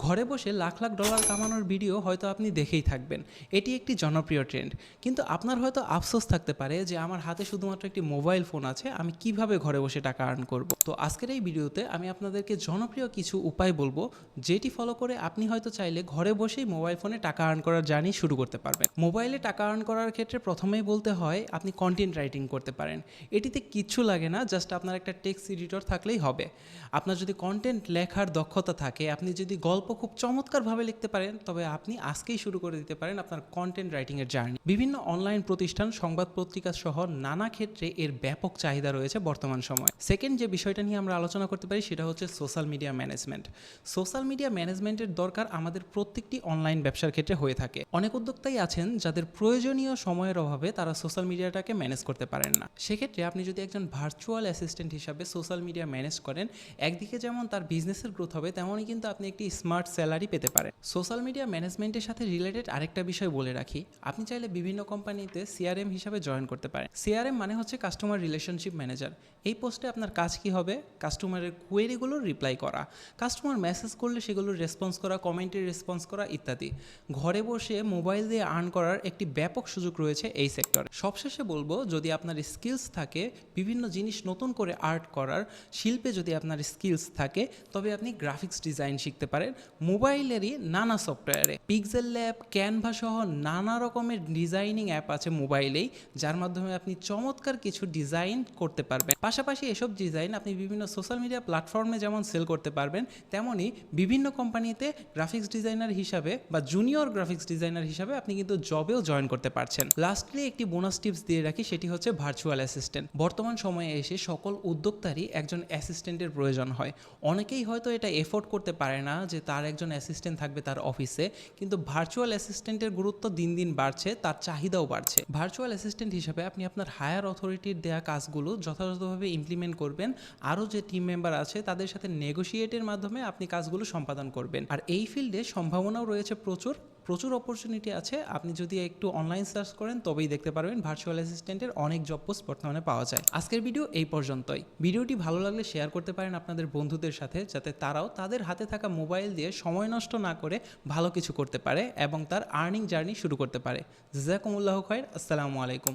ঘরে বসে লাখ লাখ ডলার কামানোর ভিডিও হয়তো আপনি দেখেই থাকবেন। এটি একটি জনপ্রিয় ট্রেন্ড, কিন্তু আপনার হয়তো আফসোস থাকতে পারে যে আমার হাতে শুধুমাত্র একটি মোবাইল ফোন আছে, আমি কিভাবে ঘরে বসে টাকা আর্ন করব। তো আজকের এই ভিডিওতে আমি আপনাদেরকে জনপ্রিয় কিছু উপায় বলবো, যেটি ফলো করে আপনি হয়তো চাইলে ঘরে বসেই মোবাইল ফোনে টাকা আর্ন করার জার্নি শুরু করতে পারবেন। মোবাইলে টাকা আর্ন করার ক্ষেত্রে প্রথমেই বলতে হয় আপনি কন্টেন্ট রাইটিং করতে পারেন। এটিতে কিচ্ছু লাগে না, জাস্ট আপনার একটা টেক্সট এডিটর থাকলেই হবে। আপনার যদি কন্টেন্ট লেখার দক্ষতা থাকে, আপনি যদি গল্প খুব চমৎকারভাবে লিখতে পারেন, তবে আপনি আজকেই শুরু করে দিতে পারেন আপনার কন্টেন্ট রাইটিংয়ের জার্নি। বিভিন্ন অনলাইন প্রতিষ্ঠান, সংবাদ পত্রিকা সহ নানা ক্ষেত্রে এর ব্যাপক চাহিদা রয়েছে বর্তমান সময়ে। সেকেন্ড যে বিষয়টা নিয়ে আমরা আলোচনা করতে পারি সেটা হচ্ছে social media management. Social media ম্যানেজমেন্টের দরকার আমাদের প্রত্যেকটি অনলাইন ব্যবসার ক্ষেত্রে হয়ে থাকে। অনেক উদ্যোক্তাই আছেন যাদের প্রয়োজনীয় সময়ের অভাবে তারা সোশ্যাল মিডিয়াটাকে ম্যানেজ করতে পারেন না। সেক্ষেত্রে আপনি যদি একজন ভার্চুয়াল অ্যাসিস্ট্যান্ট হিসাবে সোশ্যাল মিডিয়া ম্যানেজ করেন, একদিকে যেমন তার বিজনেসের গ্রোথ হবে, তেমনই কিন্তু আপনি একটি স্মার্ট স্যালারি পেতে পারেন। সোশ্যাল মিডিয়া ম্যানেজমেন্টের সাথে রিলেটেড আরেকটা বিষয় বলে রাখি, আপনি চাইলে বিভিন্ন কোম্পানিতে সিআরএম হিসাবে জয়েন করতে পারেন। সিআরএম মানে হচ্ছে কাস্টমার রিলেশনশিপ ম্যানেজার। এই পোস্টে আপনার কাজ কি হবে? কাস্টমারের কোয়েরিগুলোর রিপ্লাই করা, কাস্টমার মেসেজ করলে সেগুলোর রেসপন্স করা, কমেন্টের রেসপন্স করা ইত্যাদি। ঘরে বসে মোবাইল দিয়ে আর্ন করার একটি ব্যাপক সুযোগ রয়েছে এই সেক্টরে। সবশেষে বলবো, যদি আপনার স্কিলস থাকে বিভিন্ন জিনিস নতুন করে আর্ট করার, শিল্পে যদি আপনার স্কিলস থাকে, তবে আপনি গ্রাফিক্স ডিজাইন শিখতে পারেন মোবাইলেরই নানা সফটওয়্যারে। পিক্সেল ল্যাব, ক্যানভা সহ নানা রকমের ডিজাইনিং অ্যাপ আছে মোবাইলেই, যার মাধ্যমে আপনি চমৎকার কিছু ডিজাইন করতে পারবেন। পাশাপাশি এসব ডিজাইন আপনি বিভিন্ন সোশ্যাল মিডিয়া প্ল্যাটফর্মে যেমন সেল করতে পারবেন, তেমনই বিভিন্ন কোম্পানিতে গ্রাফিক্স ডিজাইনার হিসাবে বা জুনিয়র গ্রাফিক্স ডিজাইনার হিসাবে আপনি কিন্তু জবেও জয়েন করতে পারছেন। লাস্টলি একটি বোনাস টিপস দিয়ে রাখি, সেটি হচ্ছে ভার্চুয়াল অ্যাসিস্ট্যান্ট। বর্তমান সময়ে এসে সকল উদ্যোক্তারই একজন অ্যাসিস্ট্যান্টের প্রয়োজন হয়। অনেকেই হয়তো এটা এফোর্ড করতে পারে না যে তার একজন অ্যাসিস্ট্যান্ট থাকবে তার অফিসে, কিন্তু ভার্চুয়াল অ্যাসিস্ট্যান্টের গুরুত্ব দিন দিন বাড়ছে, তার চাহিদাও বাড়ছে। ভার্চুয়াল অ্যাসিস্ট্যান্ট হিসাবে আপনি আপনার হায়ার অথরিটির দেওয়া কাজগুলো যথাযথভাবে ইমপ্লিমেন্ট করবেন। আরও যে টিম মেম্বার আছে তাদের সাথে নেগোশিয়েটের মাধ্যমে আপনি কাজগুলো সম্পাদন করবেন। আর এই ফিল্ডে সম্ভাবনাও রয়েছে প্রচুর অপরচুনিটি আছে। আপনি যদি একটু অনলাইন সার্চ করেন তবেই দেখতে পারবেন ভার্চুয়াল অ্যাসিস্ট্যান্টের অনেক জব পোস্ট বর্তমানে পাওয়া যায়। আজকের ভিডিও এই পর্যন্তই। ভিডিওটি ভালো লাগলে শেয়ার করতে পারেন আপনাদের বন্ধুদের সাথে, যাতে তারাও তাদের হাতে থাকা মোবাইল দিয়ে সময় নষ্ট না করে ভালো কিছু করতে পারে এবং তার আর্নিং জার্নি শুরু করতে পারে। জাযাকুমুল্লাহু খাইর। আসসালামু আলাইকুম।